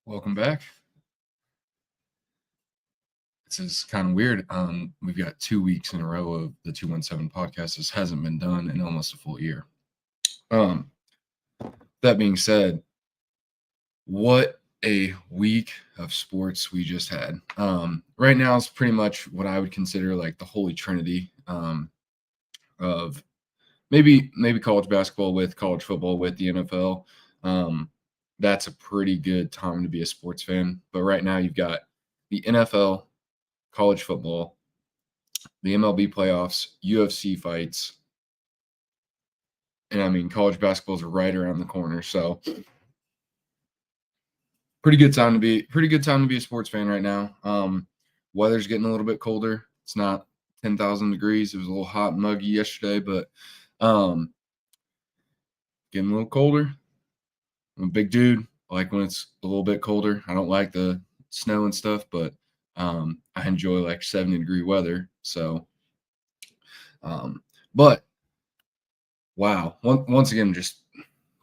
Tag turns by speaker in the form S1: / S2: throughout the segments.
S1: Welcome back. This is kind of weird. We've got 2 weeks in a row of the 217 podcast. This hasn't been done in almost a full year. That being said, what a week of sports we just had. Right now is pretty much what I would consider like the holy trinity of maybe college basketball with college football with the NFL. That's a pretty good time to be a sports fan. But right now you've got the NFL, college football, the MLB playoffs, UFC fights, and I mean college basketball is right around the corner. So pretty good time to be a sports fan right now. Weather's getting a little bit colder. It's not 10,000 degrees. It was a little hot and muggy yesterday, but getting a little colder. I'm a big dude. I like when it's a little bit colder. I don't like the snow and stuff, but I enjoy like 70-degree weather. So, but wow, once again, just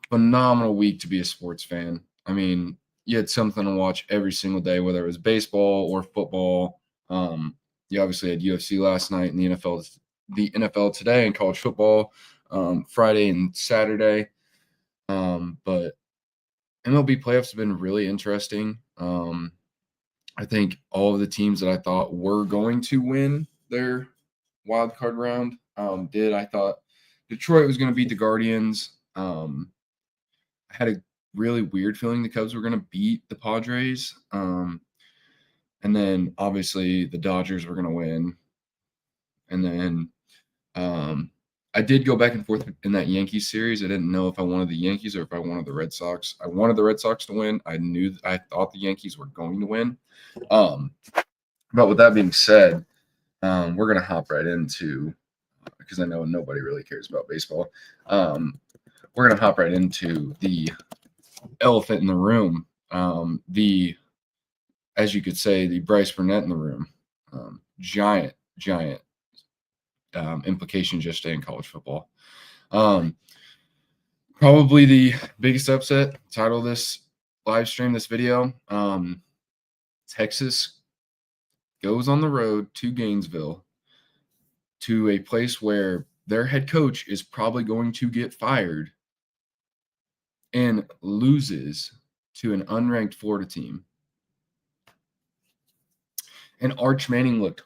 S1: phenomenal week to be a sports fan. I mean, you had something to watch every single day, whether it was baseball or football. You obviously had UFC last night and the NFL today, and college football Friday and Saturday. But MLB playoffs have been really interesting. I think all of the teams that I thought were going to win their wild card round did. I thought Detroit was going to beat the Guardians. I had a really weird feeling the Cubs were going to beat the Padres. And then obviously the Dodgers were going to win. And then I did go back and forth in that Yankees series. I didn't know if I wanted the Yankees or if I wanted the Red Sox. I wanted the Red Sox to win. I thought the Yankees were going to win. But with that being said, we're going to hop right into, because I know nobody really cares about baseball. We're going to hop right into the elephant in the room, as you could say, the Bryce Burnett in the room. Giant implications yesterday in college football. Probably the biggest upset. Title of this live stream, this video. Texas goes on the road to Gainesville, to a place where their head coach is probably going to get fired, and loses to an unranked Florida team. And Arch Manning looked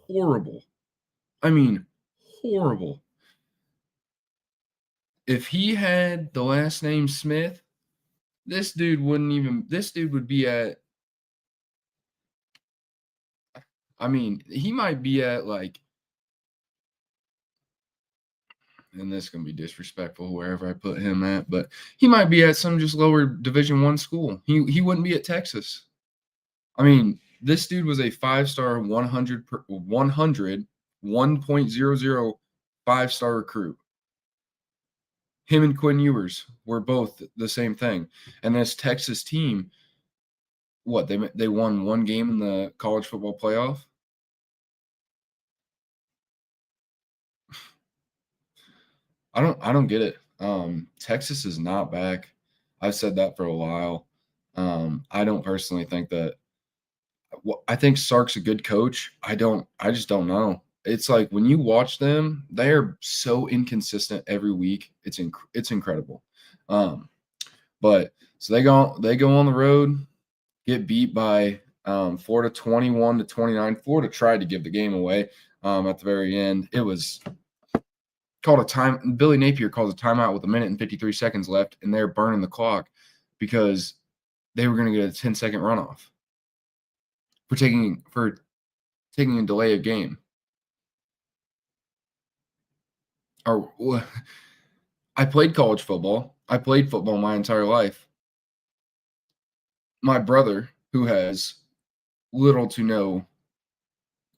S1: horrible. I mean, horrible. If he had the last name Smith, this dude would be at, I mean, he might be at like, and this is going to be disrespectful wherever I put him at, but he might be at some just lower Division I school. He wouldn't be at Texas. I mean, this dude was a 5-star 1.00 5-star recruit. Him and Quinn Ewers were both the same thing. And this Texas team, what, they won one game in the college football playoff? I don't get it. Texas is not back. I've said that for a while. I don't personally think that. I think Sark's a good coach. I just don't know. It's like when you watch them, they are so inconsistent every week. It's incredible. But so they go on the road, get beat by Florida 21-29. Florida tried to give the game away at the very end. It was called a time. Billy Napier calls a timeout with 1 minute and 53 seconds left, and they're burning the clock because they were going to get a 10-second runoff for taking a delay of game. I played college football. I played football my entire life. My brother, who has little to no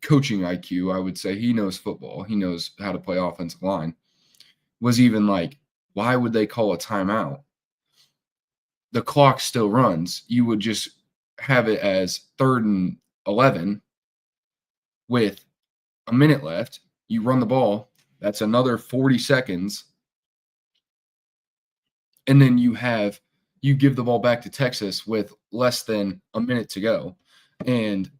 S1: coaching IQ, I would say, he knows football. He knows how to play offensive line. Was even like, why would they call a timeout? The clock still runs. You would just have it as 3rd and 11 with 1 minute left. You run the ball. That's another 40 seconds. And then you have you give the ball back to Texas with less than a minute to go. And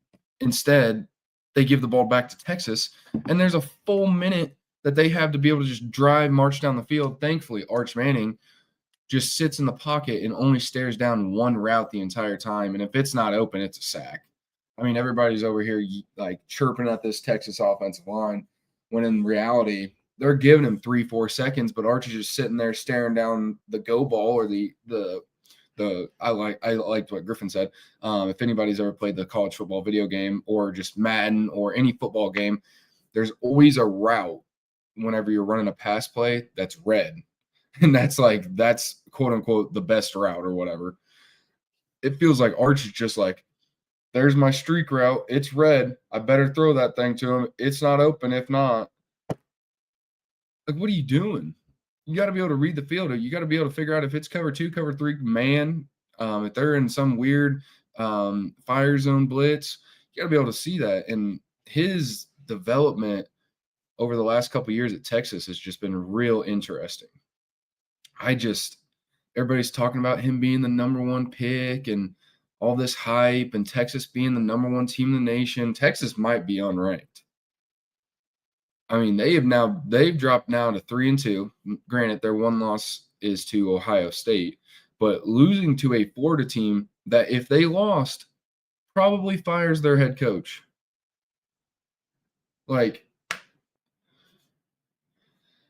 S1: instead, they give the ball back to Texas, and there's a full minute that they have to be able to just drive, march down the field. Thankfully, Arch Manning just sits in the pocket and only stares down one route the entire time. And if it's not open, it's a sack. I mean, everybody's over here like chirping at this Texas offensive line when in reality, they're giving him 3-4 seconds, but Arch is just sitting there staring down the go ball or I liked what Griffin said. If anybody's ever played the college football video game or just Madden or any football game, there's always a route whenever you're running a pass play that's red. And that's quote unquote the best route or whatever. It feels like Arch is just like, there's my streak route. It's red. I better throw that thing to him. It's not open. If not, like, what are you doing? You got to be able to read the field. You got to be able to figure out if it's cover 2, cover 3 man. If they're in some weird fire zone blitz, you got to be able to see that. And his development over the last couple of years at Texas has just been real interesting. Everybody's talking about him being the number 1 pick and all this hype and Texas being the number 1 team in the nation. Texas might be unranked. I mean, they've dropped now to 3-2. Granted, their one loss is to Ohio State, but losing to a Florida team that if they lost, probably fires their head coach. Like,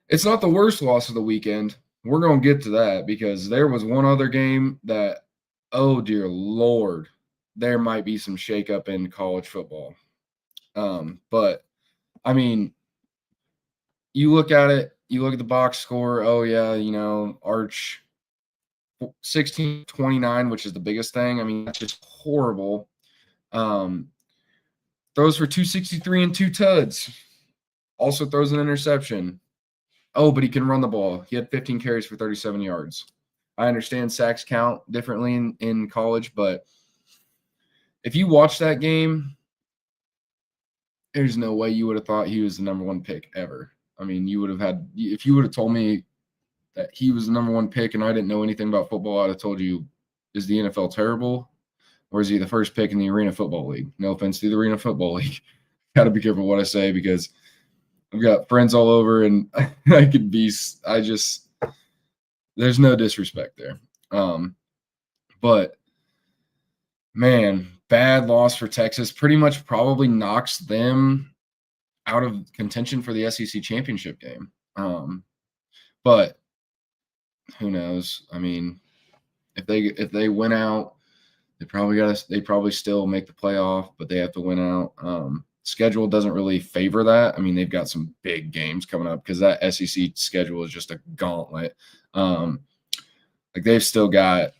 S1: it's not the worst loss of the weekend. We're going to get to that because there was one other game that, oh, dear Lord, there might be some shakeup in college football. But, I mean, you look at it, you look at the box score, oh, yeah, Arch 16-29, which is the biggest thing. I mean, that's just horrible. Throws for 263 and 2 tuds. Also throws an interception. Oh, but he can run the ball. He had 15 carries for 37 yards. I understand sacks count differently in college, but if you watch that game, there's no way you would have thought he was the number 1 pick ever. I mean, if you would have told me that he was the number 1 pick and I didn't know anything about football, I'd have told you, is the NFL terrible? Or is he the first pick in the Arena Football League? No offense to the Arena Football League. Got to be careful what I say because I've got friends all over and there's no disrespect there. But man, bad loss for Texas. Pretty much probably knocks them out of contention for the SEC championship game. But who knows? I mean, if they win out, they probably still make the playoff, but they have to win out. Schedule doesn't really favor that. I mean, they've got some big games coming up because that SEC schedule is just a gauntlet. Like they've still got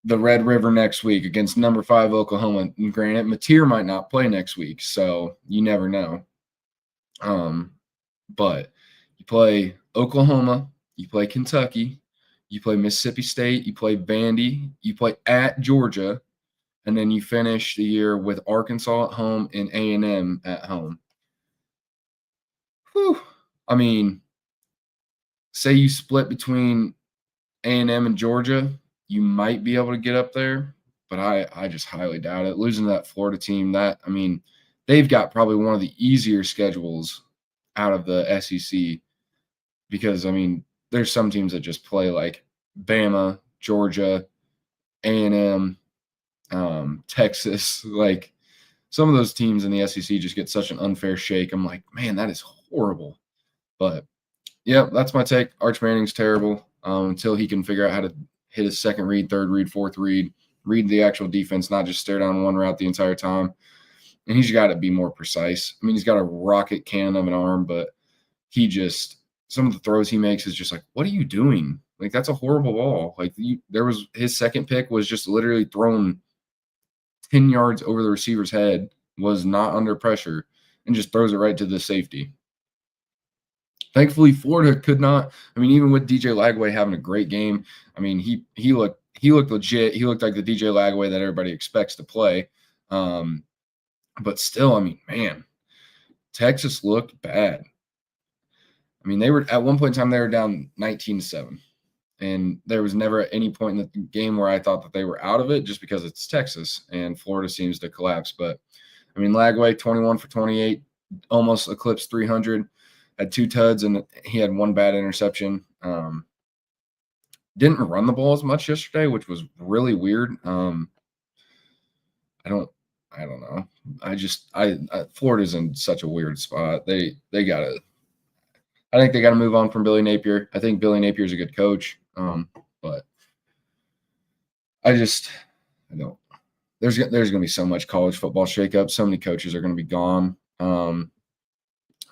S1: the Red River next week against number 5 Oklahoma. And granted, Mateer might not play next week, so you never know. But you play Oklahoma, you play Kentucky, you play Mississippi State, you play Vandy, you play at Georgia, and then you finish the year with Arkansas at home and A&M at home. Whew. I mean, say you split between A&M and Georgia, you might be able to get up there, but I just highly doubt it. Losing to that Florida team, they've got probably one of the easier schedules out of the SEC because, I mean, there's some teams that just play like Bama, Georgia, A&M, Texas. Like some of those teams in the SEC just get such an unfair shake. I'm like, man, that is horrible. But, yeah, that's my take. Arch Manning's terrible until he can figure out how to hit his second read, third read, fourth read the actual defense, not just stare down one route the entire time. And he's got to be more precise. I mean, he's got a rocket cannon of an arm, but some of the throws he makes is just like, what are you doing? Like, that's a horrible ball. Like, his second pick was just literally thrown 10 yards over the receiver's head, was not under pressure, and just throws it right to the safety. Thankfully, Florida could not. I mean, even with DJ Lagway having a great game, I mean, he looked legit. He looked like the DJ Lagway that everybody expects to play. But still, I mean, man, Texas looked bad. I mean, they were at one point in time they were down 19-7. And there was never at any point in the game where I thought that they were out of it just because it's Texas and Florida seems to collapse. But I mean, Lagway, 21 for 28, almost eclipsed 300, had 2 tuds, and he had one bad interception. Didn't run the ball as much yesterday, which was really weird. I don't, I don't know. Florida's in such a weird spot. They gotta. I think they got to move on from Billy Napier. I think Billy Napier's a good coach, but I don't. There's going to be so much college football shakeup. So many coaches are going to be gone.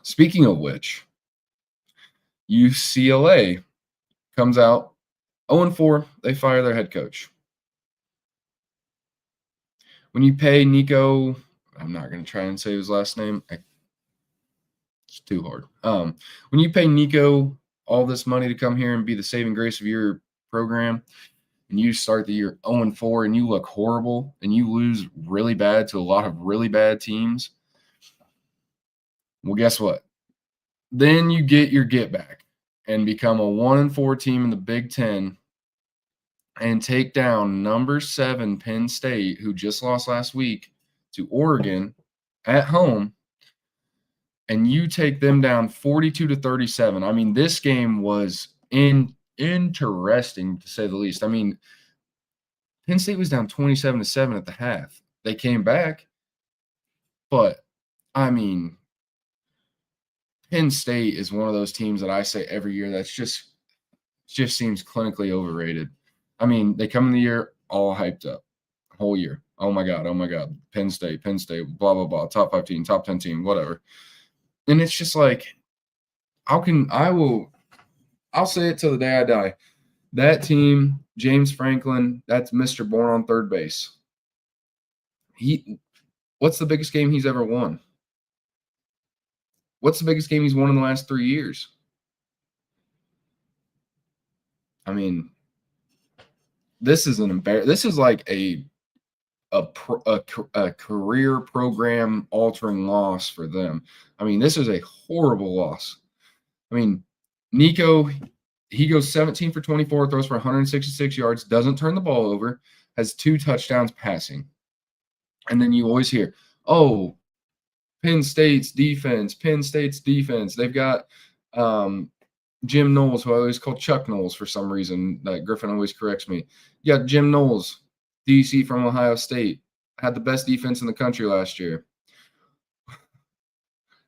S1: Speaking of which, UCLA comes out 0-4. They fire their head coach. When you pay Nico, I'm not going to try and say his last name. It's too hard. When you pay Nico all this money to come here and be the saving grace of your program, and you start the year 0-4 and you look horrible and you lose really bad to a lot of really bad teams, well, guess what? Then you get your get back and become a 1-4 team in the Big Ten and take down number 7 Penn State, who just lost last week to Oregon at home, and you take them down 42-37. I mean, this game was interesting to say the least. I mean, Penn State was down 27-7 at the half. They came back, but I mean, Penn State is one of those teams that I say every year that's just seems clinically overrated. I mean, they come in the year all hyped up, whole year. Oh my God, Penn State, blah blah blah, top 5 team, top 10 team, whatever. And it's just like, I'll say it till the day I die. That team, James Franklin, that's Mr. Born on third base. What's the biggest game he's ever won? What's the biggest game he's won in the last 3 years? I mean, this is this is like a career program altering loss for them. I mean, this is a horrible loss. I mean, Nico, he goes 17 for 24, throws for 166 yards, doesn't turn the ball over, has 2 touchdowns passing. And then you always hear, oh, Penn State's defense. They've got Jim Knowles, who I always call Chuck Knowles for some reason. That Griffin always corrects me. You got Jim Knowles, DC from Ohio State, had the best defense in the country last year.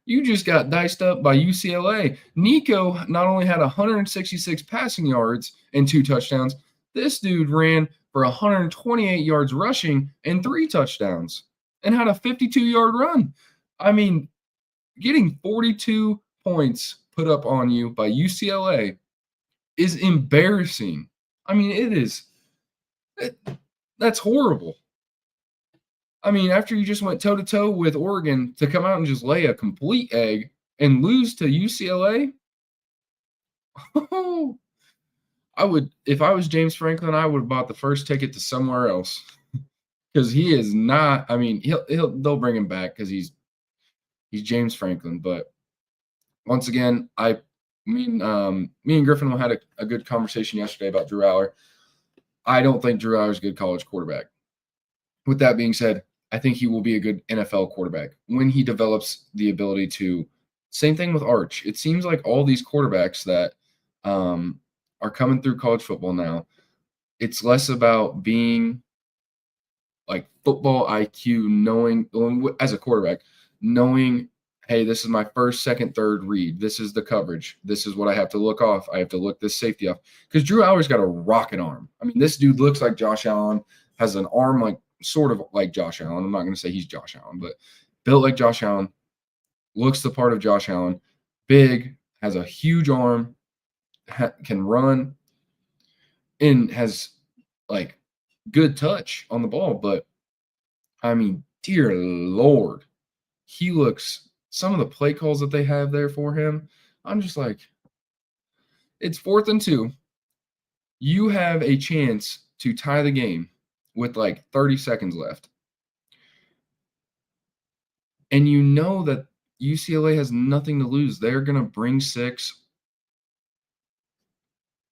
S1: You just got diced up by UCLA. Nico not only had 166 passing yards and 2 touchdowns, this dude ran for 128 yards rushing and 3 touchdowns and had a 52-yard run. I mean, getting 42 points put up on you by UCLA is embarrassing. I mean, that's horrible. I mean, after you just went toe-to-toe with Oregon to come out and just lay a complete egg and lose to UCLA, if I was James Franklin, I would have bought the first ticket to somewhere else because he is not. I mean, they'll bring him back because he's James Franklin. But once again, me and Griffin had a good conversation yesterday about Drew Aller. I don't think Drew Aller is a good college quarterback. With that being said, I think he will be a good NFL quarterback when he develops the ability to. Same thing with Arch. It seems like all these quarterbacks that are coming through college football now, it's less about being like football IQ, knowing as a quarterback, knowing, hey, this is my first, second, third read. This is the coverage. This is what I have to look off. I have to look this safety off. Because Drew Aller's got a rocket arm. I mean, this dude looks like Josh Allen, has an arm like sort of like Josh Allen. I'm not going to say he's Josh Allen, but built like Josh Allen, looks the part of Josh Allen, big, has a huge arm, can run, and has like good touch on the ball. But I mean, dear Lord, he looks, some of the play calls that they have there for him, I'm just like, it's 4th and 2. You have a chance to tie the game with like 30 seconds left. And you know that UCLA has nothing to lose. They're going to bring 6.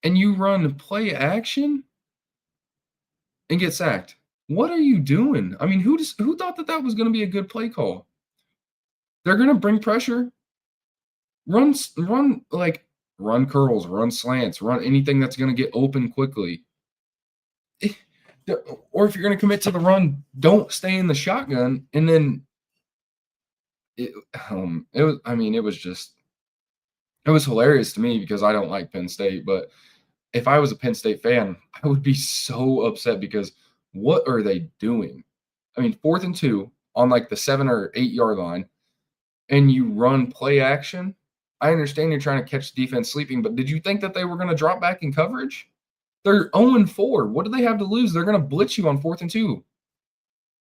S1: and you run play action and get sacked. What are you doing? I mean, who thought that that was going to be a good play call? They're going to bring pressure, run curls, run slants, run anything that's going to get open quickly. Or if you're going to commit to the run, don't stay in the shotgun. And then it was. I mean, it was hilarious to me because I don't like Penn State, but if I was a Penn State fan, I would be so upset because what are they doing? I mean, 4th and 2 on like the 7 or 8 yard line, and you run play action. I understand you're trying to catch the defense sleeping, but did you think that they were going to drop back in coverage? They're 0-4. What do they have to lose? They're going to blitz you on 4th and 2.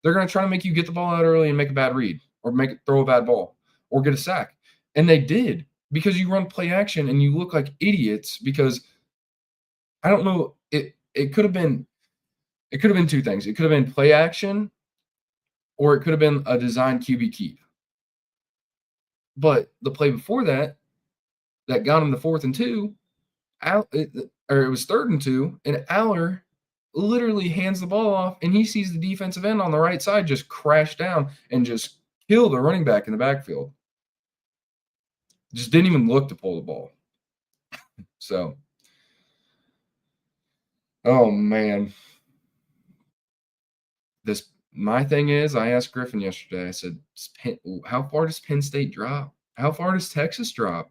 S1: They're going to try to make you get the ball out early and make a bad read or throw a bad ball or get a sack. And they did because you run play action and you look like idiots because I don't know. It could have been two things. It could have been play action or it could have been a design QB keep. But the play before that got him the 4th and 2, it was 3rd and 2, and Aller literally hands the ball off, and he sees the defensive end on the right side just crash down and just kill the running back in the backfield. Just didn't even look to pull the ball. So, oh man. My thing is, I asked Griffin yesterday, I said, how far does Penn State drop? How far does Texas drop?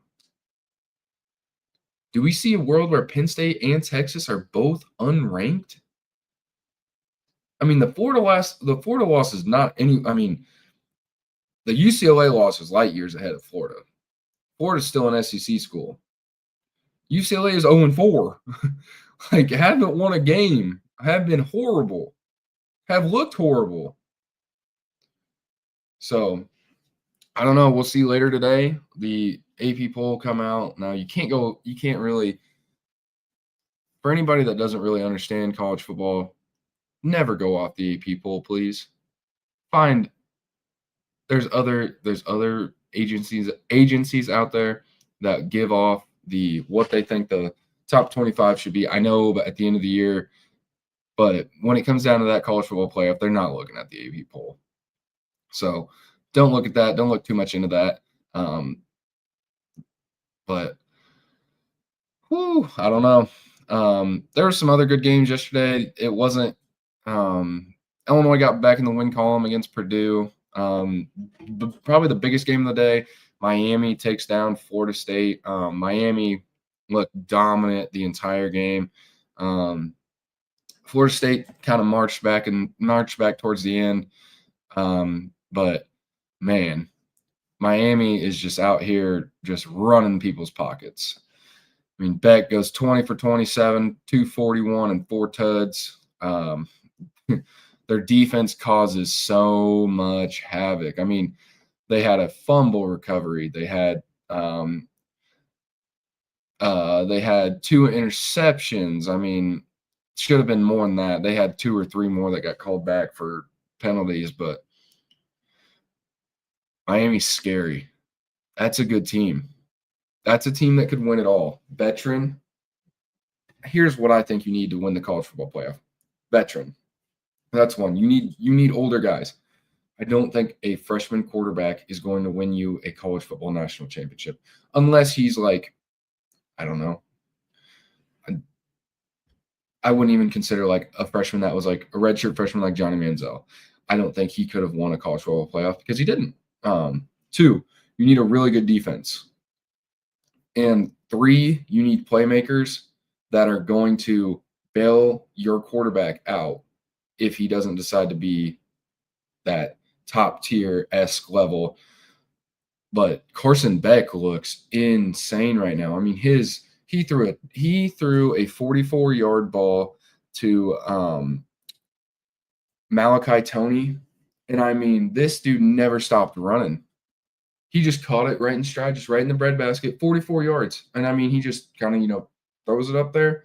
S1: Do we see a world where Penn State and Texas are both unranked? I mean, the Florida loss is not any. I mean, the UCLA loss was light years ahead of Florida. Florida's still an SEC school. UCLA is 0-4. Like, haven't won a game. Have been horrible. Have looked horrible. So, I don't know. We'll see later today. The AP poll come out. Now, you can't really, for anybody that doesn't really understand college football, never go off the AP poll, please. There's other agencies out there that give off what they think the top 25 should be. I know, but at the end of the year, but when it comes down to that college football playoff, they're not looking at the AP poll. So don't look at that. Don't look too much into that. But I don't know. There were some other good games yesterday. It wasn't Illinois got back in the win column against Purdue. Probably the biggest game of the day. Miami takes down Florida State. Miami looked dominant the entire game. Florida State kind of marched back towards the end. But man, Miami is just out here just running people's pockets. I mean, Beck goes 20 for 27, 241, and 4 tuds. Their defense causes so much havoc. I mean, they had a fumble recovery. They had 2 interceptions. I mean, should have been more than that. They had 2 or 3 more that got called back for penalties, but Miami's scary. That's a good team. That's a team that could win it all. Veteran. Here's what I think you need to win the college football playoff. Veteran. That's one. You need older guys. I don't think a freshman quarterback is going to win you a college football national championship unless he's like, I don't know. I wouldn't even consider like a freshman that was like a redshirt freshman like Johnny Manziel. I don't think he could have won a college football playoff because he didn't. 2, you need a really good defense. And 3, you need playmakers that are going to bail your quarterback out if he doesn't decide to be that top tier-esque level. But Carson Beck looks insane right now. I mean, he threw a 44-yard ball to Malachi Toney, and I mean, this dude never stopped running. He just caught it right in stride, just right in the breadbasket, 44 yards. And I mean, he just kind of, throws it up there,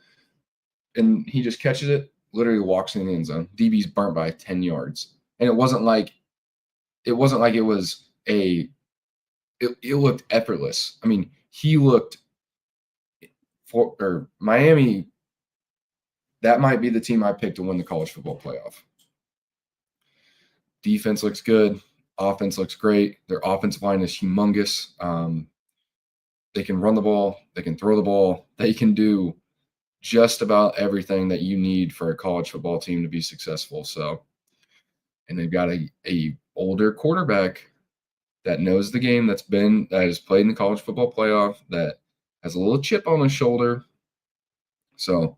S1: and he just catches it, literally walks in the end zone. DB's burnt by 10 yards. And it wasn't like it was it looked effortless. I mean, he looked or Miami, that might be the team I picked to win the college football playoff. Defense looks good. Offense looks great. Their offensive line is humongous. They can run the ball. They can throw the ball. They can do just about everything that you need for a college football team to be successful. So, and they've got a older quarterback that knows the game, that has played in the college football playoff, that has a little chip on his shoulder. So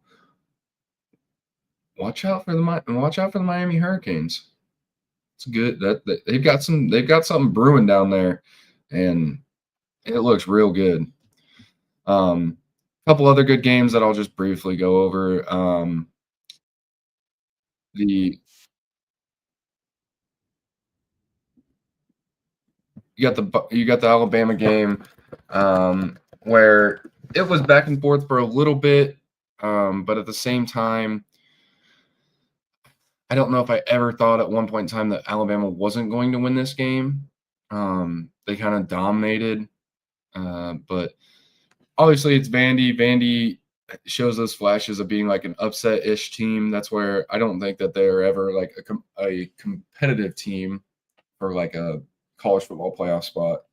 S1: watch out for the Miami Hurricanes. It's good that they've got something brewing down there, and it looks real good. A couple other good games that I'll just briefly go over. The you got the Alabama game, where it was back and forth for a little bit, but at the same time, I don't know if I ever thought at one point in time that Alabama wasn't going to win this game. They kind of dominated, but obviously it's Vandy. Vandy shows those flashes of being like an upset-ish team. That's where I don't think that they're ever like a competitive team for like a college football playoff spot,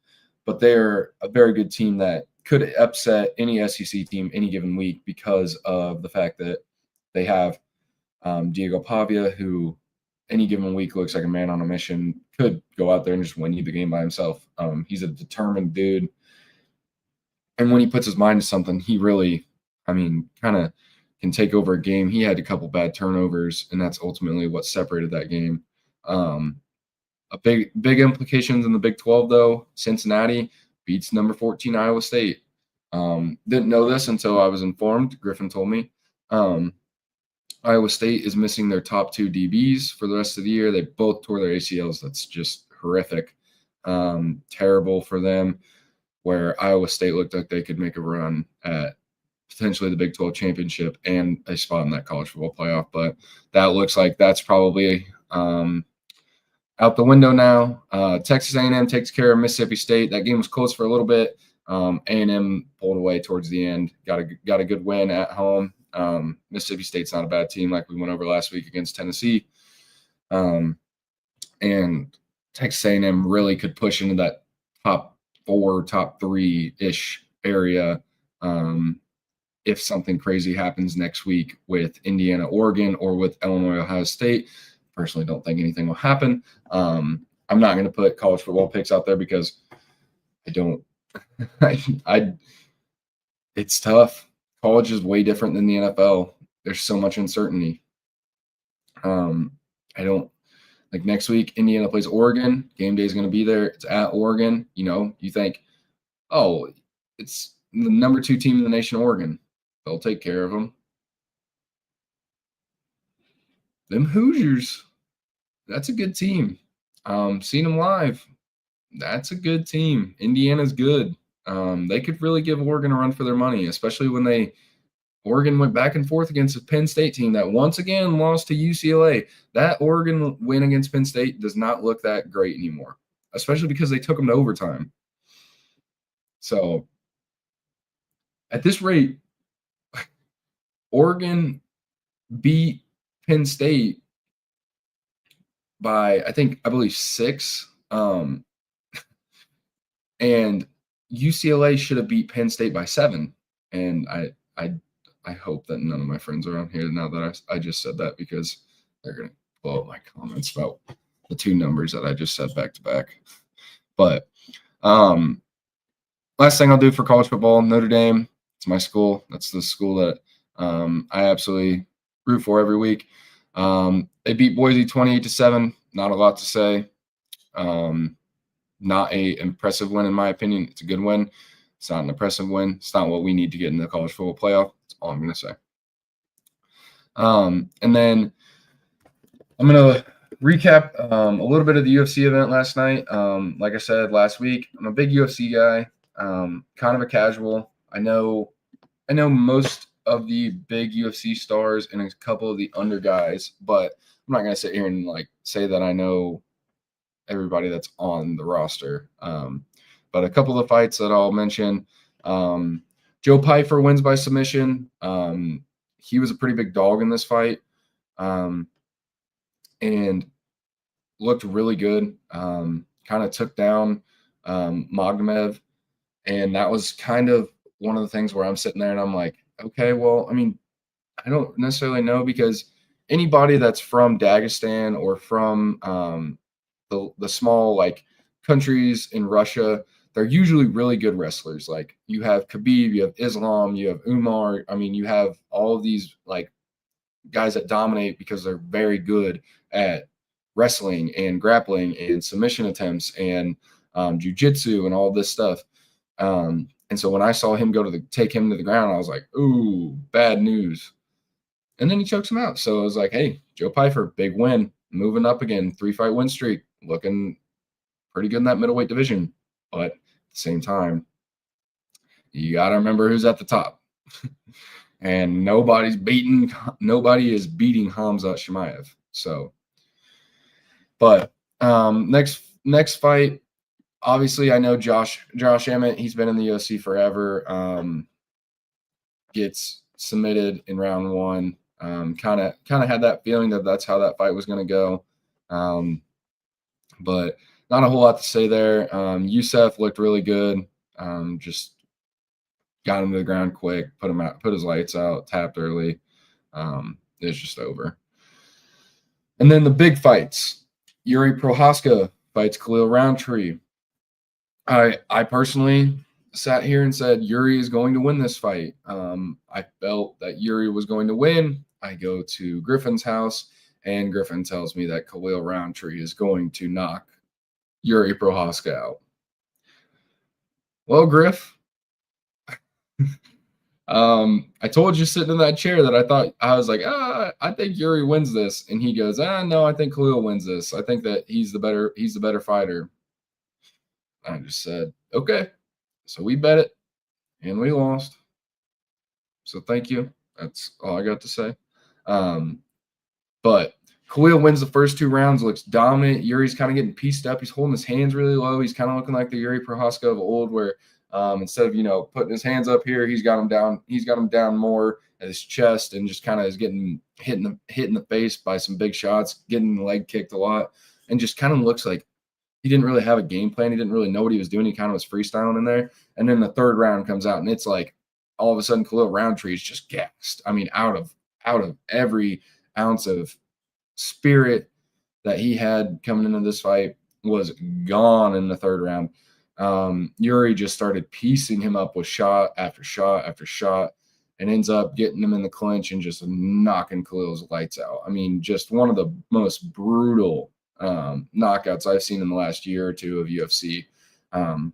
S1: but they're a very good team that could upset any SEC team any given week because of the fact that they have Diego Pavia, who any given week looks like a man on a mission, could go out there and just win you the game by himself. He's a determined dude. And when he puts his mind to something, he really, kind of can take over a game. He had a couple bad turnovers, and that's ultimately what separated that game. A big implications in the Big 12, though. Cincinnati beats number 14 Iowa State. Didn't know this until I was informed. Griffin told me. Iowa State is missing their top two DBs for the rest of the year. They both tore their ACLs. That's just horrific. Terrible for them, where Iowa State looked like they could make a run at potentially the Big 12 championship and a spot in that college football playoff. But that looks like that's probably out the window now. Texas A&M takes care of Mississippi State. That game was close for a little bit. A&M pulled away towards the end. Got a good win at home. Mississippi State's not a bad team, like we went over last week against Tennessee. And Texas A&M really could push into that top 4, top 3-ish area if something crazy happens next week with Indiana, Oregon, or with Illinois, Ohio State. Personally, don't think anything will happen. I'm not going to put college football picks out there because I don't. It's tough. College is way different than the NFL. There's so much uncertainty. I don't like next week. Indiana plays Oregon. Game day is going to be there. It's at Oregon. You think, oh, it's the number 2 team in the nation, Oregon. They'll take care of them. Them Hoosiers, that's a good team. Seen them live. That's a good team. Indiana's good. They could really give Oregon a run for their money, especially when Oregon went back and forth against a Penn State team that once again lost to UCLA. That Oregon win against Penn State does not look that great anymore, especially because they took them to overtime. So at this rate, Oregon beat Penn State by, I believe 6. And UCLA should have beat Penn State by 7. And I hope that none of my friends are on here now that I just said that, because they're going to blow up my comments about the 2 numbers that I just said back to back. But last thing I'll do for college football, Notre Dame. It's my school. That's the school that I absolutely root for every week. They beat Boise 28-7. Not a lot to say. Not a impressive win, in my opinion. It's a good win. It's not an impressive win. It's not what we need to get in the college football playoff. That's all I'm going to say. And then I'm going to recap a little bit of the UFC event last night. Like I said last week, I'm a big UFC guy, kind of a casual. I know most of the big UFC stars and a couple of the under guys, but I'm not going to sit here and say that I know everybody that's on the roster. But a couple of fights that I'll mention. Joe Pyfer wins by submission. He was a pretty big dog in this fight, and looked really good. Kind of took down Magomedov, and that was kind of one of the things where I'm sitting there and I'm like, okay, well, I mean, I don't necessarily know, because anybody that's from Dagestan or from the small like countries in Russia, they're usually really good wrestlers. Like you have Khabib, you have Islam, you have Umar. I mean, you have all of these like guys that dominate because they're very good at wrestling and grappling and submission attempts and jujitsu and all this stuff. And so when I saw him take him to the ground, I was like, ooh, bad news. And then he chokes him out. So I was like, hey, Joe Pyfer, big win, moving up again, 3-fight win streak, looking pretty good in that middleweight division. But at the same time, you got to remember who's at the top. And nobody is beating Khamzat Chimaev. So, but next fight, obviously I know Josh Emmett, he's been in the UFC forever. Gets submitted in round one. Kind of had that feeling that that's how that fight was going to go. But not a whole lot to say there. Youssef looked really good. Just got him to the ground quick, put his lights out, tapped early. It's just over. And then the big fights. Yuri Prohaska fights Khalil Roundtree. I personally sat here and said Yuri is going to win this fight. I felt that Yuri was going to win. I go to Griffin's house, and Griffin tells me that Khalil Roundtree is going to knock Yuri Prohaska out. Well, Griff, I told you sitting in that chair that I was like, I think Yuri wins this. And he goes, no, I think Khalil wins this. I think that he's the better fighter. I just said, okay. So we bet it and we lost. So thank you. That's all I got to say. But Khalil wins the first 2 rounds, looks dominant. Yuri's kind of getting pieced up. He's holding his hands really low. He's kind of looking like the Yuri Prohaska of old, where instead of putting his hands up here, he's got him down. He's got him down more at his chest, and just kind of is getting hit in the face by some big shots, getting the leg kicked a lot, and just kind of looks like he didn't really have a game plan. He didn't really know what he was doing. He kind of was freestyling in there. And then the 3rd round comes out, and it's like all of a sudden Khalil Roundtree is just gassed. I mean, out of every ounce of spirit that he had coming into this fight was gone in the 3rd round. Yuri just started piecing him up with shot after shot after shot, and ends up getting him in the clinch and just knocking Khalil's lights out. I mean, just one of the most brutal knockouts I've seen in the last year or two of UFC. And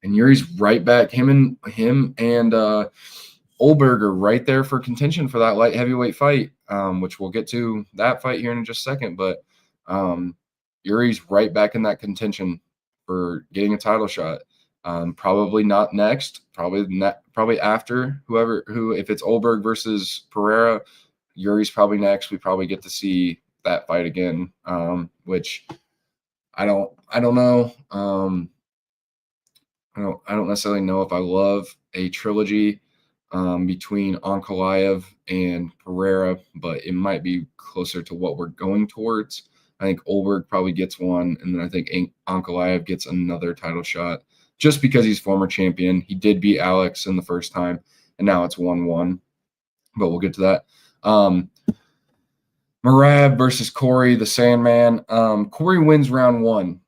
S1: Yuri's right back. Him and Olberg are right there for contention for that light heavyweight fight, which we'll get to that fight here in just a second. But Yuri's right back in that contention for getting a title shot. Probably not next. Probably after if it's Olberg versus Pereira, Yuri's probably next. We probably get to see that fight again, which I don't know. I don't necessarily know if I love a trilogy between Ankalaev and Pereira, but it might be closer to what we're going towards. I think Olberg probably gets one, and then I think Ankalaev gets another title shot just because he's former champion. He did beat Alex in the first time, and now it's 1-1, but we'll get to that. Merab versus Corey, the Sandman. Corey wins round 1.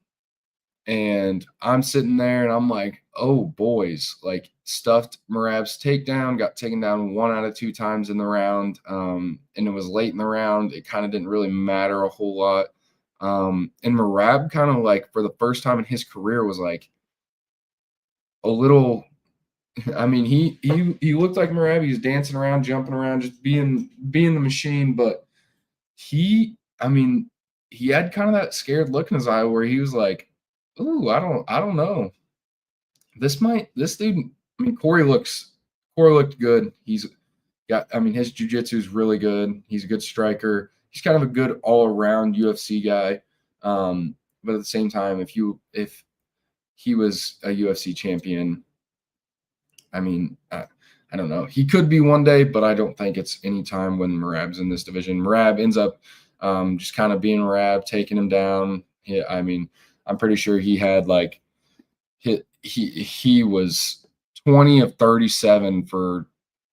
S1: And I'm sitting there and I'm like, oh, boys, like stuffed Merab's takedown, got taken down 1 out of 2 times in the round. And it was late in the round. It kind of didn't really matter a whole lot. And Merab kind of like for the first time in his career was like a little, I mean, he looked like Merab. He was dancing around, jumping around, just being the machine. But he had kind of that scared look in his eye where he was like, ooh, I don't know. This dude, I mean, Corey looked good. His jiu-jitsu is really good. He's a good striker. He's kind of a good all-around UFC guy. But at the same time, if he was a UFC champion, I mean, I don't know. He could be one day, but I don't think it's any time when Merab's in this division. Merab ends up just kind of being Merab, taking him down. I mean, I'm pretty sure he had like he was 20 of 37 for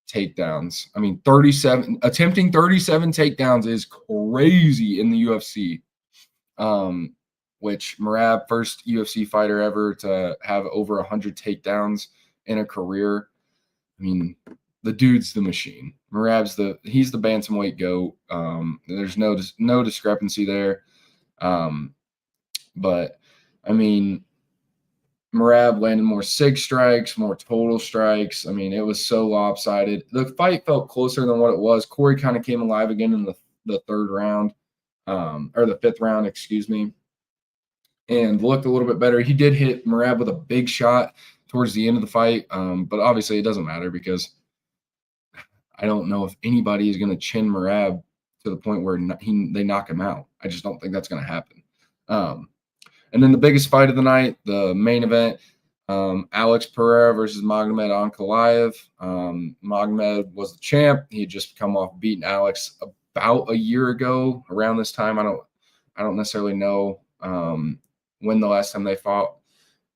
S1: takedowns. I mean, 37 attempting 37 takedowns is crazy in the UFC. Which Merab, first UFC fighter ever to have over 100 takedowns in a career. I mean, the dude's the machine. He's the bantamweight goat. There's no discrepancy there. But I mean, Merab landed more sig strikes, more total strikes. I mean, it was so lopsided. The fight felt closer than what it was. Corey kind of came alive again in the third round, or the fifth round, excuse me, and looked a little bit better. He did hit Merab with a big shot towards the end of the fight, but obviously it doesn't matter because I don't know if anybody is going to chin Merab to the point where they knock him out. I just don't think that's going to happen. And then the biggest fight of the night, the main event, Alex Pereira versus Magomed Ankalaev. Magomed was the champ. He had just come off beating Alex about a year ago. Around this time, I don't necessarily know when the last time they fought.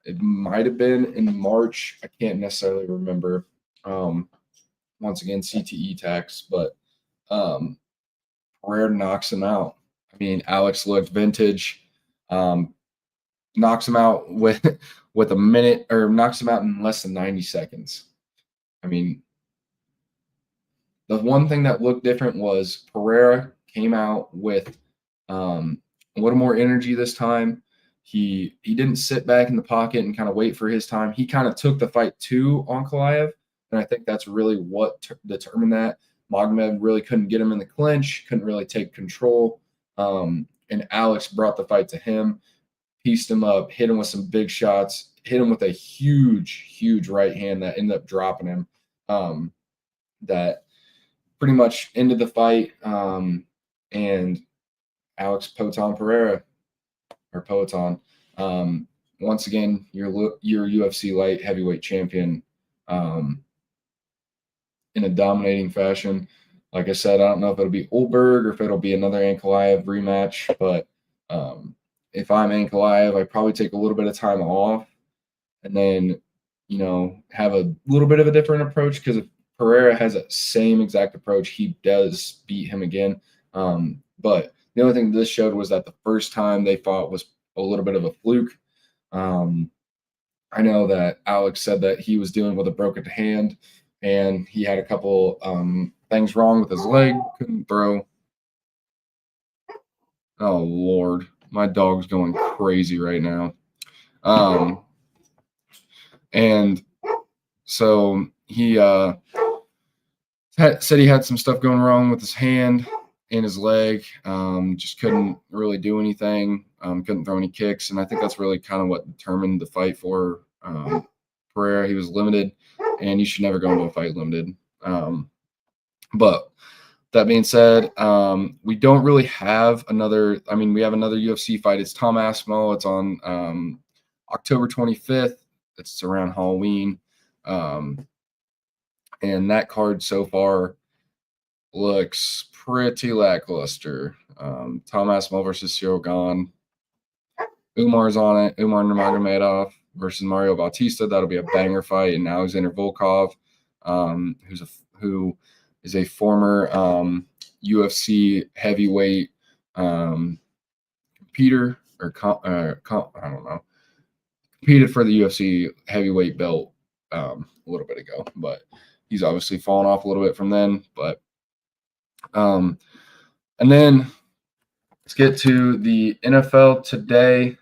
S1: It might have been in March. I can't necessarily remember. Once again, CTE tax, but Pereira knocks him out. I mean, Alex looked vintage. Knocks him out with a minute, or knocks him out in less than 90 seconds. I mean, the one thing that looked different was Pereira came out with a little more energy this time. He didn't sit back in the pocket and kind of wait for his time. He kind of took the fight to Ankalaev, and I think that's really what determined that. Magomed really couldn't get him in the clinch, couldn't really take control, and Alex brought the fight to him. Pieced him up, hit him with some big shots, hit him with a huge right hand that ended up dropping him. That pretty much ended the fight. And Alex Poatan, once again, your UFC light heavyweight champion, in a dominating fashion. Like I said, I don't know if it'll be Olberg or if it'll be another Ankalaev rematch, but if I'm Ankalaev, I probably take a little bit of time off and then, have a little bit of a different approach, because if Pereira has a same exact approach, he does beat him again. But the only thing this showed was that the first time they fought was a little bit of a fluke. I know that Alex said that he was dealing with a broken hand and he had a couple things wrong with his leg, couldn't throw. Oh, Lord. My dog's going crazy right now. And so he said he had some stuff going wrong with his hand and his leg. Just couldn't really do anything. Couldn't throw any kicks. And I think that's really kind of what determined the fight for Pereira. He was limited, and you should never go into a fight limited. But that being said, we don't really have another. I mean, we have another UFC fight. It's Tom Aspinall. It's on October 25th. It's around Halloween. And that card so far looks pretty lackluster. Tom Aspinall versus Cyril Gane. Umar's on it. Umar Nurmagomedov versus Mario Bautista. That'll be a banger fight. And Alexander Volkov, who is a former UFC heavyweight competitor, or I don't know, competed for the UFC heavyweight belt a little bit ago, but he's obviously fallen off a little bit from then. But and then let's get to the NFL today.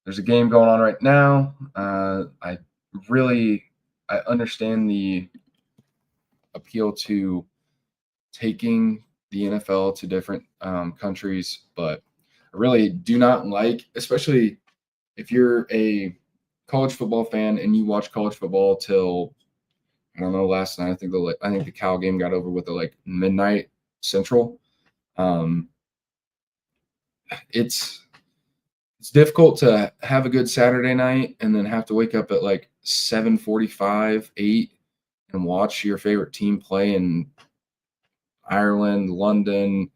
S1: There's a game going on right now. I understand the appeal to taking the NFL to different countries, but I really do not like, especially if you're a college football fan and you watch college football till, I don't know, last night. I think the Cal game got over with at like midnight Central. It's difficult to have a good Saturday night and then have to wake up at like 7:45, 8, and watch your favorite team play in Ireland, London,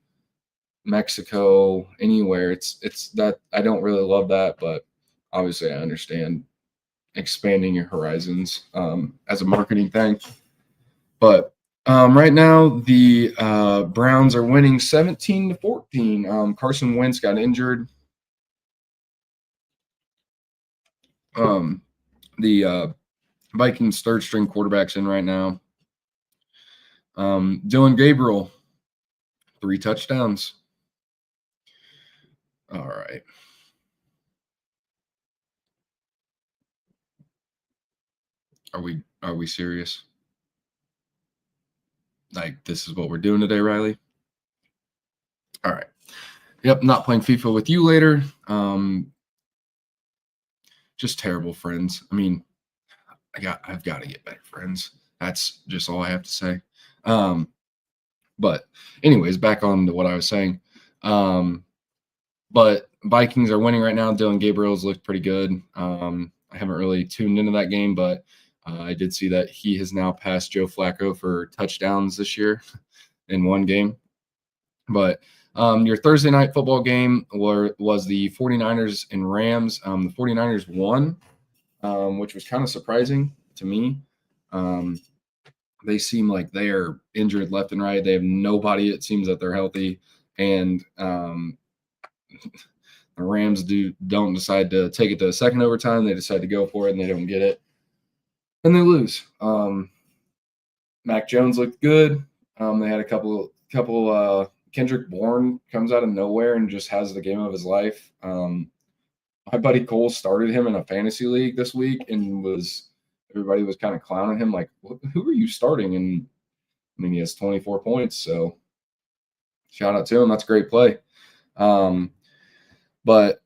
S1: Mexico, anywhere. It's that I don't really love that, but obviously I understand expanding your horizons as a marketing thing. But right now the Browns are winning 17-14. Carson Wentz got injured. The Vikings third string quarterback's in right now. Dylan Gabriel, 3 touchdowns. All right. Are we serious? Like, this is what we're doing today, Riley? All right. Yep, not playing FIFA with you later. Just terrible friends. I mean, I've got to get better friends. That's just all I have to say. But anyways, back on to what I was saying. But Vikings are winning right now. Dylan Gabriel's looked pretty good. I haven't really tuned into that game, but I did see that he has now passed Joe Flacco for touchdowns this year in one game. But your Thursday night football game was the 49ers and Rams. The 49ers won, which was kind of surprising to me. They seem like they are injured left and right. They have nobody. It seems that they're healthy. And the Rams don't decide to take it to a second overtime. They decide to go for it, and they don't get it. And they lose. Mac Jones looked good. They had a couple Kendrick Bourne comes out of nowhere and just has the game of his life. My buddy Cole started him in a fantasy league this week, and everybody was kind of clowning him, like, who are you starting? And I mean, he has 24 points, so shout out to him. That's a great play. But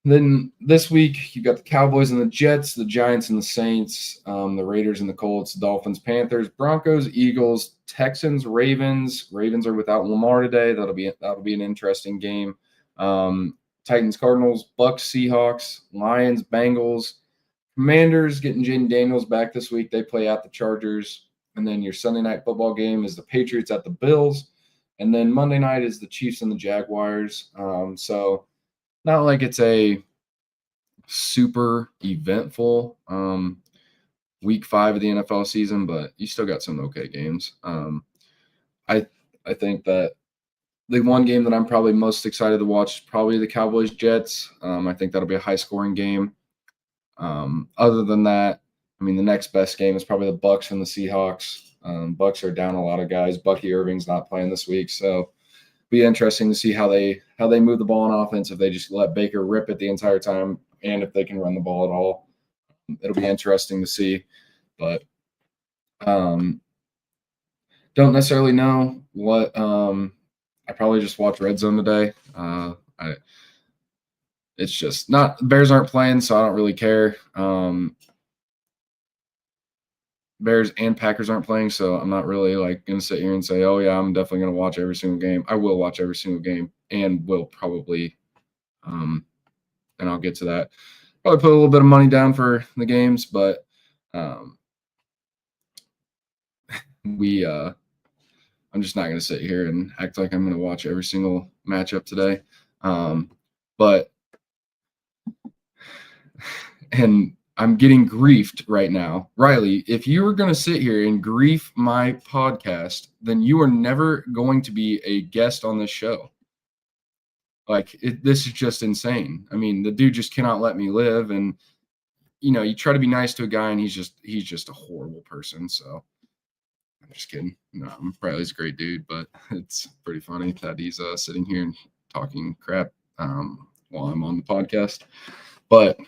S1: then this week, you got the Cowboys and the Jets, the Giants and the Saints, the Raiders and the Colts, Dolphins, Panthers, Broncos, Eagles, Texans, Ravens. Ravens are without Lamar today. That'll be an interesting game. Titans, Cardinals, Bucks, Seahawks, Lions, Bengals, Commanders getting Jaden Daniels back this week. They play at the Chargers. And then your Sunday night football game is the Patriots at the Bills. And then Monday night is the Chiefs and the Jaguars. So not like it's a super eventful week 5 of the NFL season, but you still got some okay games. I think that the one game that I'm probably most excited to watch is probably the Cowboys Jets. I think that'll be a high scoring game. Other than that, I mean, the next best game is probably the Bucks and the Seahawks. Bucks are down a lot of guys. Bucky Irving's not playing this week, so be interesting to see how they move the ball on offense, if they just let Baker rip it the entire time, and if they can run the ball at all. It'll be interesting to see, but don't necessarily know what. I probably just watched Red Zone today. It's just not, Bears aren't playing, so I don't really care. Bears and Packers aren't playing, so I'm not really like going to sit here and say, oh yeah, I'm definitely going to watch every single game. I will watch every single game, and will probably, and I'll get to that. Probably put a little bit of money down for the games, but I'm just not going to sit here and act like I'm going to watch every single matchup today. But I'm getting griefed right now. Riley, if you were going to sit here and grief my podcast, then you are never going to be a guest on this show. Like, this is just insane. I mean, the dude just cannot let me live. And, you try to be nice to a guy, and he's just a horrible person. So I'm just kidding. No, Riley's a great dude, but it's pretty funny that he's sitting here and talking crap while I'm on the podcast. But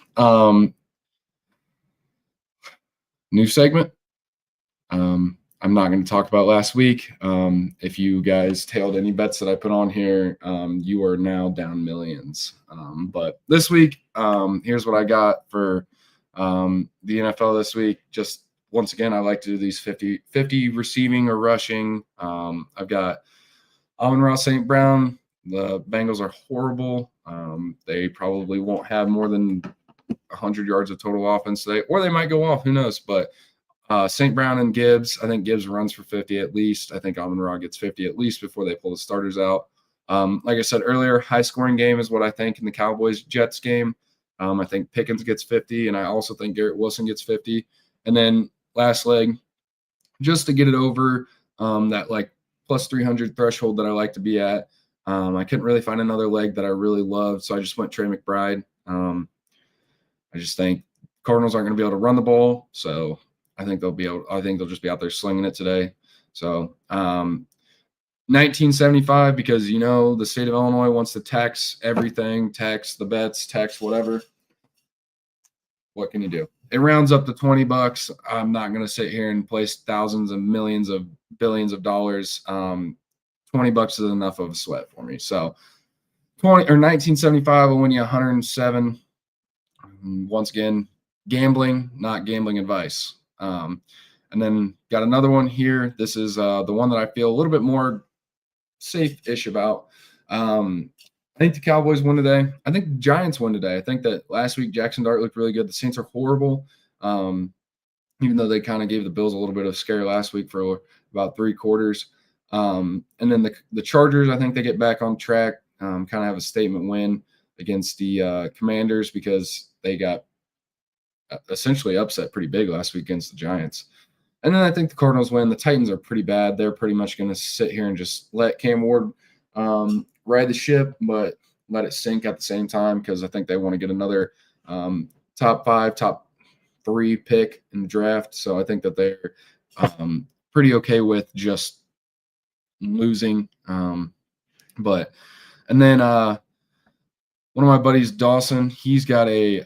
S1: new segment. I'm not going to talk about last week. If you guys tailed any bets that I put on here, you are now down millions. But this week, here's what I got for the NFL this week. Just once again, I like to do these 50 receiving or rushing. I've got Amon-Ra St. Brown. The Bengals are horrible. They probably won't have more than 100 yards of total offense today, or they might go off. Who knows? But St. Brown and Gibbs, I think Gibbs runs for 50 at least. I think Amon-Ra gets 50 at least before they pull the starters out. Like I said earlier, high-scoring game is what I think in the Cowboys-Jets game. I think Pickens gets 50, and I also think Garrett Wilson gets 50. And then last leg, just to get it over that like plus 300 threshold that I like to be at. I couldn't really find another leg that I really loved, so I just went Trey McBride. I just think Cardinals aren't going to be able to run the ball, so I think they'll just be out there slinging it today. So 1975, because the state of Illinois wants to tax everything, tax the bets, tax whatever. What can you do? It rounds up to $20. I'm not going to sit here and place thousands of millions of billions of dollars. $20 is enough of a sweat for me. So 1975 will win you 107. Once again, gambling, not gambling advice. And then got another one here. This is the one that I feel a little bit more safe-ish about. I think the Cowboys win today. I think the Giants win today. I think that last week Jackson Dart looked really good. The Saints are horrible, even though they kind of gave the Bills a little bit of scare last week for about 3 quarters. And then the Chargers, I think they get back on track, kind of have a statement win against the Commanders because they got essentially upset pretty big last week against the Giants. And then I think the Cardinals win. The Titans are pretty bad. They're pretty much going to sit here and just let Cam Ward ride the ship, but let it sink at the same time because I think they want to get another top 5, top 3 pick in the draft. So I think that they're pretty okay with just losing. And then one of my buddies, Dawson, he's got a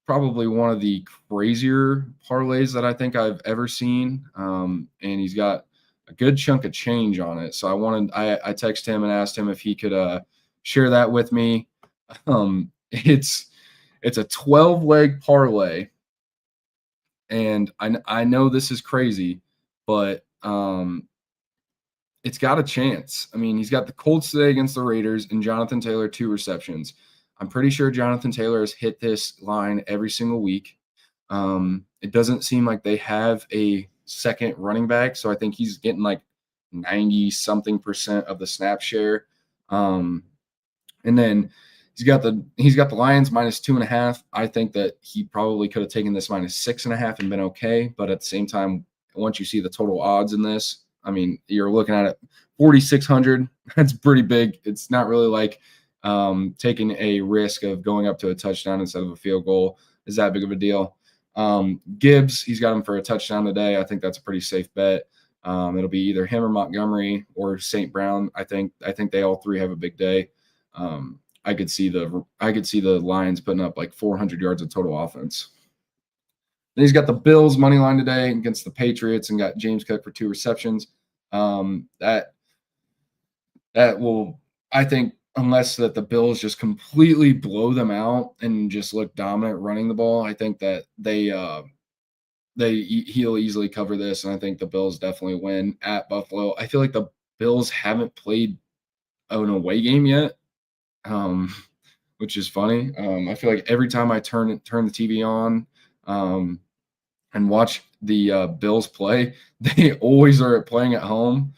S1: probably one of the crazier parlays that I think I've ever seen. And he's got a good chunk of change on it. So I texted him and asked him if he could share that with me. It's a 12-leg parlay. And I know this is crazy, but it's got a chance. I mean, he's got the Colts today against the Raiders and Jonathan Taylor 2 receptions. I'm pretty sure Jonathan Taylor has hit this line every single week. It doesn't seem like they have a second running back, so I think he's getting like 90-something% of the snap share. And then he's got the Lions minus 2.5. I think that he probably could have taken this minus 6.5 and been okay. But at the same time, once you see the total odds in this, I mean, you're looking at it 4,600. That's pretty big. It's not really like taking a risk of going up to a touchdown instead of a field goal is that big of a deal. Gibbs, he's got him for a touchdown today. I think that's a pretty safe bet. It'll be either him or Montgomery or St. Brown. I think they all 3 have a big day. I could see the Lions putting up like 400 yards of total offense. Then he's got the Bills money line today against the Patriots and got James Cook for 2 receptions. That will, I think, unless that the Bills just completely blow them out and just look dominant running the ball, I think that he'll easily cover this, and I think the Bills definitely win at Buffalo. I feel like the Bills haven't played an away game yet, which is funny. I feel like every time I turn the TV on and watch the Bills play, they always are playing at home.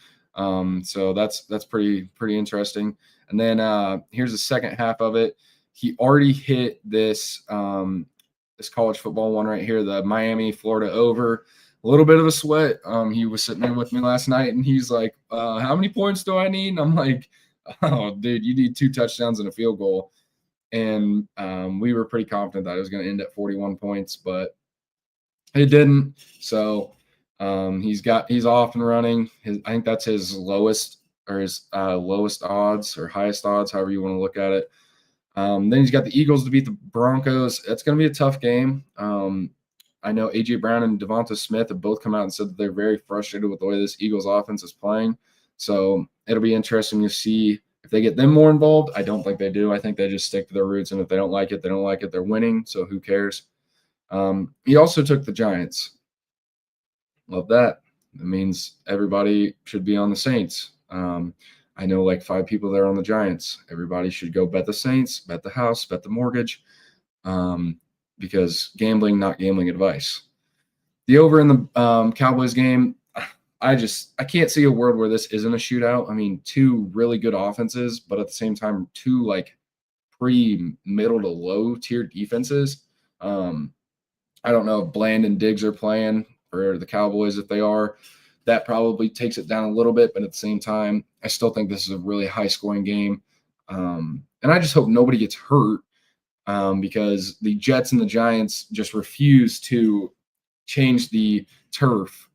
S1: So that's pretty interesting. And then here's the second half of it. He already hit this this college football one right here, the Miami, Florida over. A little bit of a sweat. He was sitting there with me last night, and he's like, how many points do I need? And I'm like, oh, dude, you need 2 touchdowns and a field goal. And we were pretty confident that it was going to end at 41 points, but it didn't. So he's off and running. I think that's his lowest odds or highest odds, however you want to look at it. Then he's got the Eagles to beat the Broncos. It's going to be a tough game. I know A.J. Brown and Devonta Smith have both come out and said that they're very frustrated with the way this Eagles offense is playing. So it'll be interesting to see if they get them more involved. I don't think they do. I think they just stick to their roots, and if they don't like it, they don't like it. They're winning, so who cares? He also took the Giants. Love that. That means everybody should be on the Saints. I know like 5 people there on the Giants. Everybody should go bet the Saints, bet the house, bet the mortgage. because gambling, not gambling advice. The over in the Cowboys game, I can't see a world where this isn't a shootout. I mean, two really good offenses, but at the same time, two like middle to low tier defenses. I don't know if Bland and Diggs are playing for the Cowboys. If they are, that probably takes it down a little bit. But at the same time, I still think this is a really high scoring game. And I just hope nobody gets hurt because the Jets and the Giants just refuse to change the turf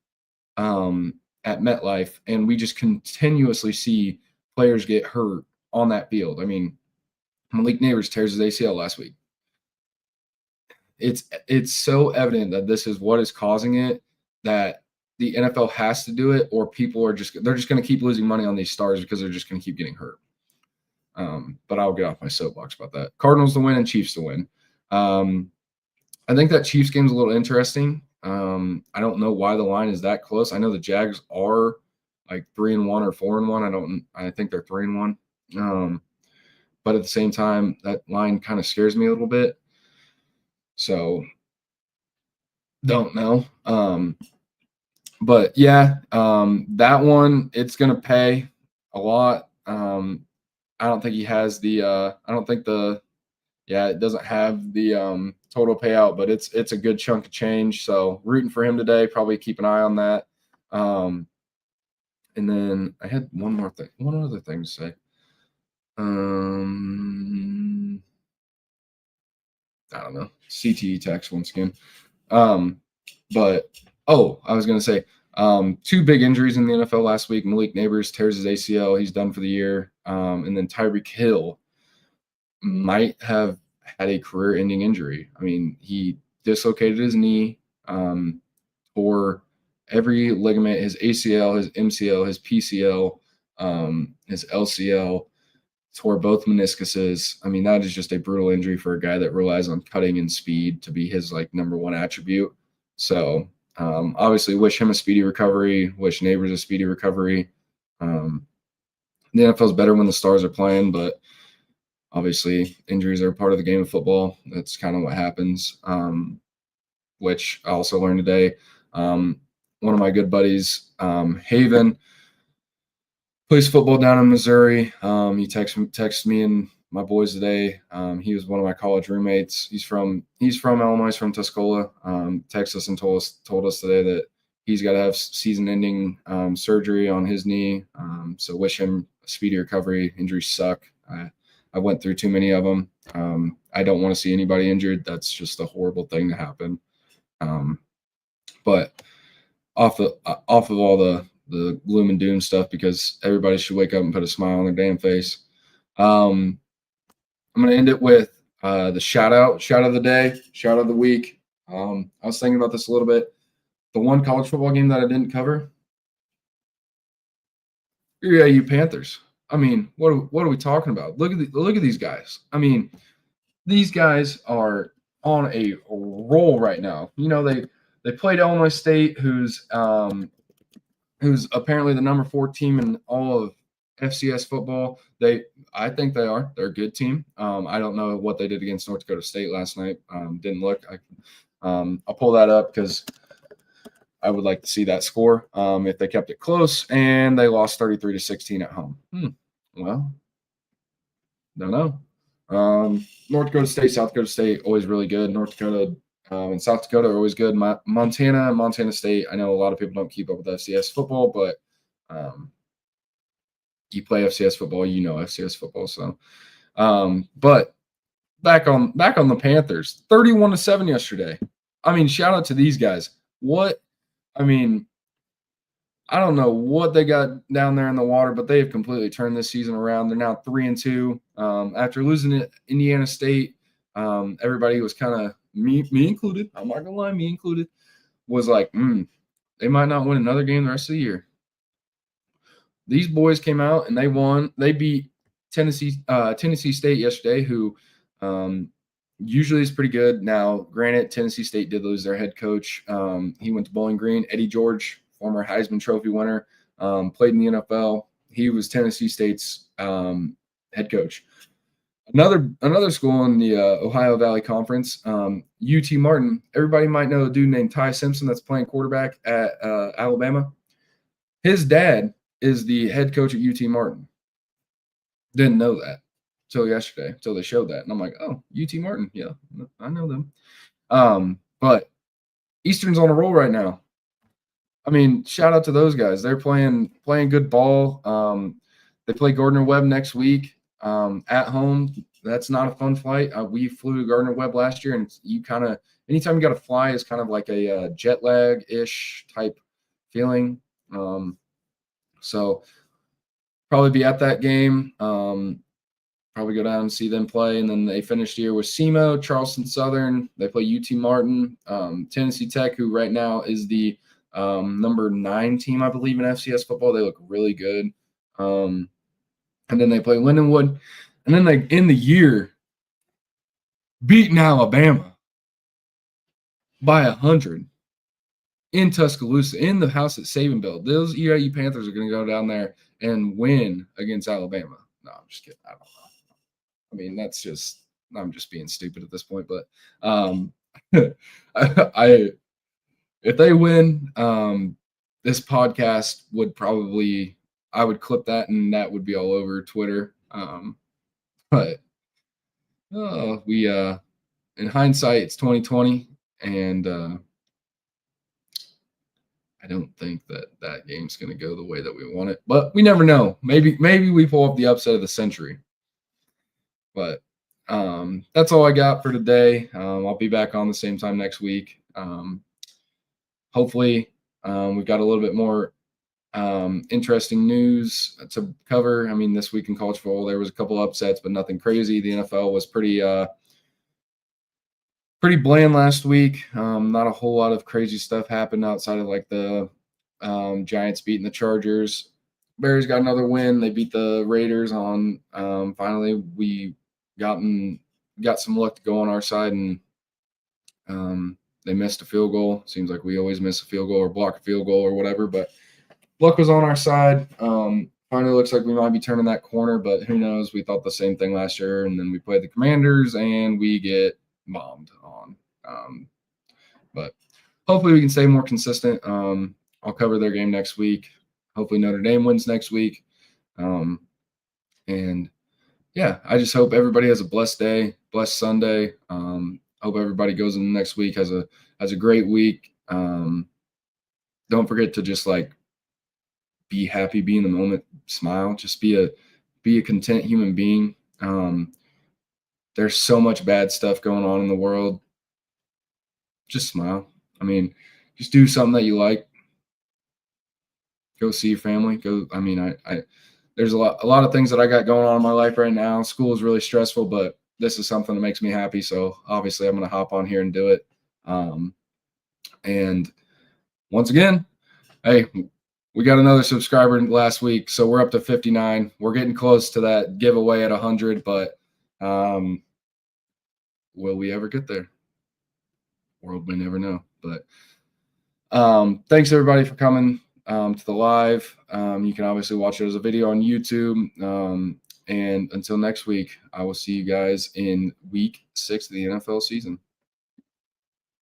S1: at MetLife. And we just continuously see players get hurt on that field. I mean, Malik Neighbors tears his ACL last week. It's so evident that this is what is causing it, that the NFL has to do it, or people are they're just going to keep losing money on these stars because they're just going to keep getting hurt. But I'll get off my soapbox about that. Cardinals to win and Chiefs to win. I think that Chiefs game's a little interesting. I don't know why the line is that close. I know the Jags are like 3-1 or 4-1. I think they're 3-1. But at the same time, that line kind of scares me a little bit. So don't know. But yeah, that one, it's going to pay a lot. I don't think he has it doesn't have the total payout, but it's a good chunk of change. So rooting for him today, probably keep an eye on that. And then I had one other thing to say. I don't know. CTE text once again. But I was gonna say, two big injuries in the NFL last week. Malik Neighbors tears his ACL, he's done for the year. And then Tyreek Hill might have had a career-ending injury. I mean, he dislocated his knee, tore every ligament, his ACL, his MCL, his PCL, his LCL, tore both meniscuses. I mean, that is just a brutal injury for a guy that relies on cutting and speed to be his like number one attribute. So obviously wish him a speedy recovery, wish Neighbors a speedy recovery. The NFL is better when the stars are playing, but obviously injuries are part of the game of football. That's kind of what happens, which I also learned today. One of my good buddies, Haven, plays football down in Missouri. He texted me and my boys today. He was one of my college roommates. He's from Illinois, he's from Tuscola. Texted us and told us today that he's got to have season-ending surgery on his knee. So wish him a speedy recovery. Injuries suck. I went through too many of them. I don't want to see anybody injured. That's just a horrible thing to happen. But off of all the gloom and doom stuff, because everybody should wake up and put a smile on their damn face. I'm going to end it with the shout out of the day, shout out of the week. I was thinking about this a little bit. The one college football game that I didn't cover, yeah, you Panthers. I mean, what are we talking about? Look at these guys. I mean, these guys are on a roll right now. You know, they played Illinois State, who's apparently the number 4 team in all of FCS football. I think they're a good team. I don't know what they did against North Dakota State last night. Didn't look. I'll pull that up because I would like to see that score. If they kept it close and they lost 33-16 at home. Well, don't know. North Dakota State, South Dakota State, always really good. North Dakota and South Dakota are always good. Montana State, I know a lot of people don't keep up with FCS football, but you play FCS football, you know FCS football. So, but back on the Panthers, 31-7 yesterday. I mean, shout out to these guys. I don't know what they got down there in the water, but they have completely turned this season around. They're now 3-2. After losing to Indiana State, everybody was kind of me included. I'm not gonna lie, me included, was like, they might not win another game the rest of the year. These boys came out and they won. They beat Tennessee State yesterday, who usually is pretty good. Now, granted, Tennessee State did lose their head coach. He went to Bowling Green. Eddie George, former Heisman Trophy winner, played in the NFL. He was Tennessee State's head coach. Another school in the Ohio Valley Conference, UT Martin. Everybody might know a dude named Ty Simpson that's playing quarterback at Alabama. His dad is the head coach at UT Martin. Didn't know that till yesterday, till they showed that, and I'm like, oh, UT Martin, yeah, I know them. But Eastern's on a roll right now. I mean, shout out to those guys. They're playing good ball. They play Gardner Webb next week at home. That's not a fun flight. We flew to Gardner Webb last year, and you kind of anytime you got to fly is kind of like a jet lag ish type feeling. So probably be at that game. Probably go down and see them play, and then they finish the year with SEMO, Charleston Southern. They play UT Martin, Tennessee Tech, who right now is the number 9 team, I believe, in FCS football. They look really good. And then they play Lindenwood. And then they end the year beating Alabama by 100 in Tuscaloosa, in the house that Saban built. Those EIU Panthers are going to go down there and win against Alabama. No, I'm just kidding. I don't know. I mean, I'm just being stupid at this point. But if they win, this podcast would probably I would clip that and that would be all over Twitter. But we in hindsight, it's 2020, and I don't think that game's going to go the way that we want it. But we never know. Maybe we pull up the upset of the century. But that's all I got for today. I'll be back on the same time next week. Hopefully, we've got a little bit more interesting news to cover. I mean, this week in college football, there was a couple upsets, but nothing crazy. The NFL was pretty bland last week. Not a whole lot of crazy stuff happened outside of like the Giants beating the Chargers. Bears got another win. They beat the Raiders on. Finally, we got some luck to go on our side, and they missed a field goal. Seems like we always miss a field goal or block a field goal or whatever, but luck was on our side. Finally looks like we might be turning that corner, but who knows? We thought the same thing last year, and then we played the Commanders, and we get bombed on. But hopefully we can stay more consistent. I'll cover their game next week. Hopefully Notre Dame wins next week. And yeah, I just hope everybody has a blessed day, blessed Sunday. Hope everybody goes in the next week, has a great week. Don't forget to just like be happy, be in the moment, smile, just be a content human being. There's so much bad stuff going on in the world. Just smile. I mean, just do something that you like. Go see your family. There's a lot of things that I got going on in my life right now. School is really stressful, but this is something that makes me happy. So obviously I'm going to hop on here and do it. And once again, hey, we got another subscriber last week, so we're up to 59. We're getting close to that giveaway at 100, but will we ever get there? World may never know. But thanks everybody for coming to the live. You can obviously watch it as a video on YouTube. And until next week, I will see you guys in week 6 of the NFL season.